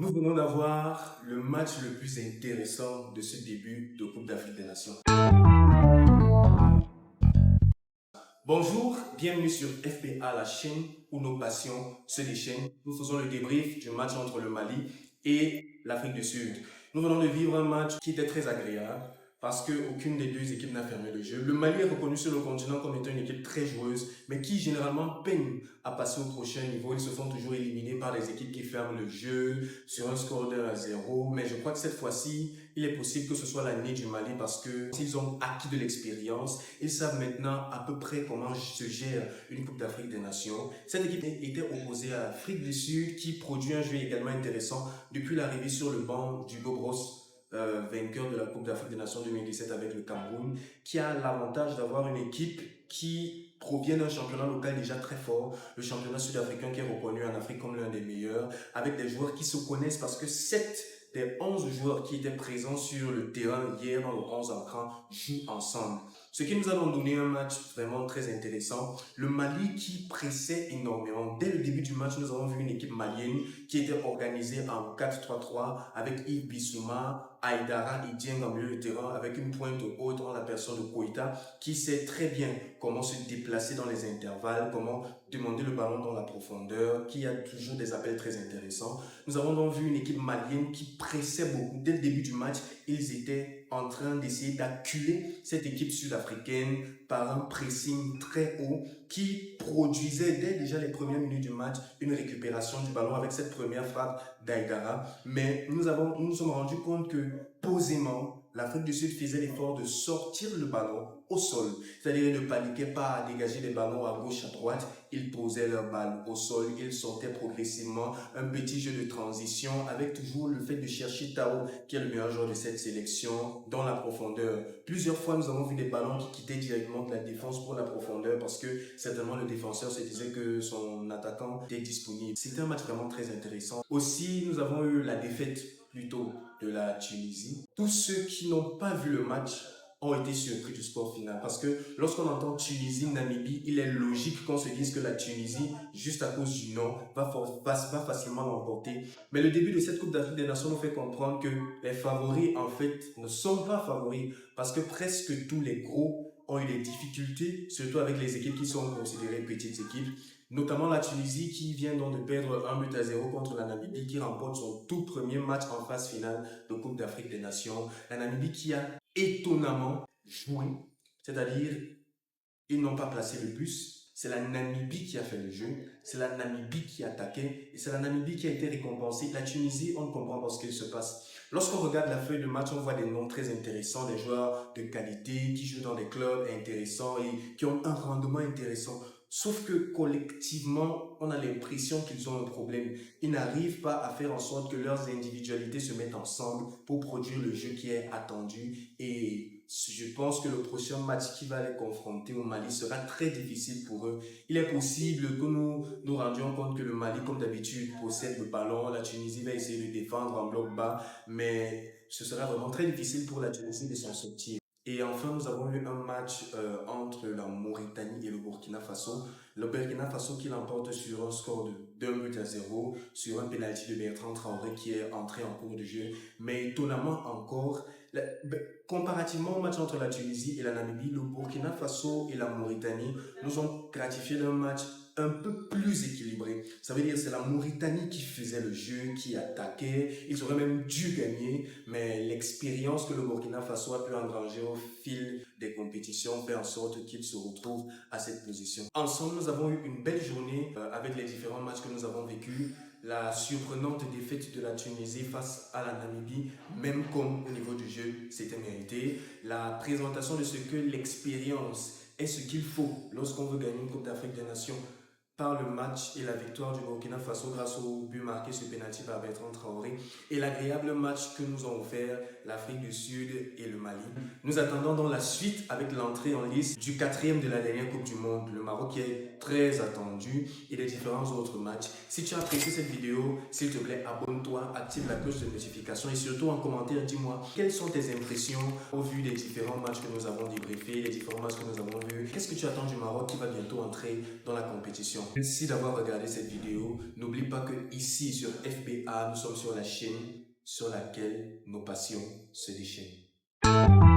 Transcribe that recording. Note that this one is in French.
Nous venons d'avoir le match le plus intéressant de ce début de Coupe d'Afrique des Nations. Bonjour, bienvenue sur FPA, la chaîne où nos passions se déchaînent. Nous faisons le débrief du match entre le Mali et l'Afrique du Sud. Nous venons de vivre un match qui était très agréable parce qu'aucune des deux équipes n'a fermé le jeu. Le Mali est reconnu sur le continent comme étant une équipe très joueuse, mais qui généralement peine à passer au prochain niveau. Ils se font toujours éliminer par des équipes qui ferment le jeu sur un score de 1-0. Mais je crois que cette fois-ci, il est possible que ce soit l'année du Mali parce que s'ils ont acquis de l'expérience, ils savent maintenant à peu près comment se gère une Coupe d'Afrique des Nations. Cette équipe était opposée à l'Afrique du Sud qui produit un jeu également intéressant depuis l'arrivée sur le banc du Bobros, vainqueur de la Coupe d'Afrique des Nations 2017 avec le Cameroun, qui a l'avantage d'avoir une équipe qui provient d'un championnat local déjà très fort, le championnat sud-africain qui est reconnu en Afrique comme l'un des meilleurs, avec des joueurs qui se connaissent parce que 7 des 11 joueurs qui étaient présents sur le terrain hier dans le 11 entrant jouent ensemble. Ce qui nous a donné un match vraiment très intéressant. Le Mali qui pressait énormément. Dès le début du match, nous avons vu une équipe malienne qui était organisée en 4-3-3 avec Yves Bissouma, Aïdara et Dieng en milieu de terrain avec une pointe haute en la personne de Koïta qui sait très bien comment se déplacer dans les intervalles, comment demander le ballon dans la profondeur, qui a toujours des appels très intéressants. Nous avons donc vu une équipe malienne qui pressait beaucoup. Dès le début du match, ils étaient en train d'essayer d'acculer cette équipe sud-africaine par un pressing très haut qui produisait dès déjà les premières minutes du match une récupération du ballon avec cette première frappe d'Aïdara. Mais nous nous sommes rendus compte que posément, l'Afrique du Sud faisait l'effort de sortir le ballon au sol. C'est-à-dire, ils ne paniquaient pas à dégager les ballons à gauche, à droite. Ils posaient leur balle au sol. Ils sortaient progressivement. Un petit jeu de transition avec toujours le fait de chercher Tao, qui est le meilleur joueur de cette sélection, dans la profondeur. Plusieurs fois, nous avons vu des ballons qui quittaient directement de la défense pour la profondeur parce que certainement le défenseur se disait que son attaquant était disponible. C'était un match vraiment très intéressant. Aussi, nous avons eu la défaite plutôt de la Tunisie. Tous ceux qui n'ont pas vu le match ont été surpris du score final. Parce que lorsqu'on entend Tunisie-Namibie, il est logique qu'on se dise que la Tunisie, juste à cause du nom, va facilement l'emporter. Mais le début de cette Coupe d'Afrique des Nations nous fait comprendre que les favoris, en fait, ne sont pas favoris. Parce que presque tous les gros ont eu des difficultés, surtout avec les équipes qui sont considérées petites équipes. Notamment la Tunisie qui vient donc de perdre 1-0 contre la Namibie qui remporte son tout premier match en phase finale de Coupe d'Afrique des Nations. La Namibie qui a étonnamment joué, c'est-à-dire ils n'ont pas placé le bus. C'est la Namibie qui a fait le jeu, c'est la Namibie qui attaquait et c'est la Namibie qui a été récompensée. La Tunisie, on ne comprend pas ce qui se passe. Lorsqu'on regarde la feuille de match, on voit des noms très intéressants, des joueurs de qualité qui jouent dans des clubs intéressants et qui ont un rendement intéressant. Sauf que collectivement, on a l'impression qu'ils ont un problème. Ils n'arrivent pas à faire en sorte que leurs individualités se mettent ensemble pour produire le jeu qui est attendu. Et je pense que le prochain match qui va les confronter au Mali sera très difficile pour eux. Il est possible que nous rendions compte que le Mali, comme d'habitude, possède le ballon. La Tunisie va essayer de défendre en bloc bas, mais ce sera vraiment très difficile pour la Tunisie de s'en sortir. Et enfin, nous avons eu un match entre la Mauritanie et le Burkina Faso. Le Burkina Faso qui l'emporte sur un score de 2-0 sur un penalty de Bertrand Traoré qui est entré en cours de jeu. Mais étonnamment encore, comparativement au match entre la Tunisie et la Namibie, le Burkina Faso et la Mauritanie nous ont gratifié d'un match un peu plus équilibré. Ça veut dire que c'est la Mauritanie qui faisait le jeu, qui attaquait. Ils auraient même dû gagner, mais l'expérience que le Burkina Faso a pu engranger au fil des compétitions fait en sorte qu'ils se retrouvent à cette position. Ensemble, nous avons eu une belle journée avec les différents matchs que nous avons vécus. La surprenante défaite de la Tunisie face à la Namibie, même comme au niveau du jeu, c'était mérité. La présentation de ce que l'expérience est ce qu'il faut lorsqu'on veut gagner une Coupe d'Afrique des Nations par le match et la victoire du Burkina Faso grâce au but marqué sur pénalty par Bertrand Traoré et l'agréable match que nous ont offert l'Afrique du Sud et le Mali. Nous attendons donc la suite avec l'entrée en liste du 4e de la dernière Coupe du Monde, le Maroc qui est très attendu et les différents autres matchs. Si tu as apprécié cette vidéo, s'il te plaît, abonne-toi, active la cloche de notification et surtout en commentaire, dis-moi quelles sont tes impressions au vu des différents matchs que nous avons débriefés, les différents matchs que nous avons vus. Qu'est-ce que tu attends du Maroc qui va bientôt entrer dans la compétition? Merci d'avoir regardé cette vidéo. N'oublie pas que ici sur FBA, nous sommes sur la chaîne sur laquelle nos passions se déchaînent.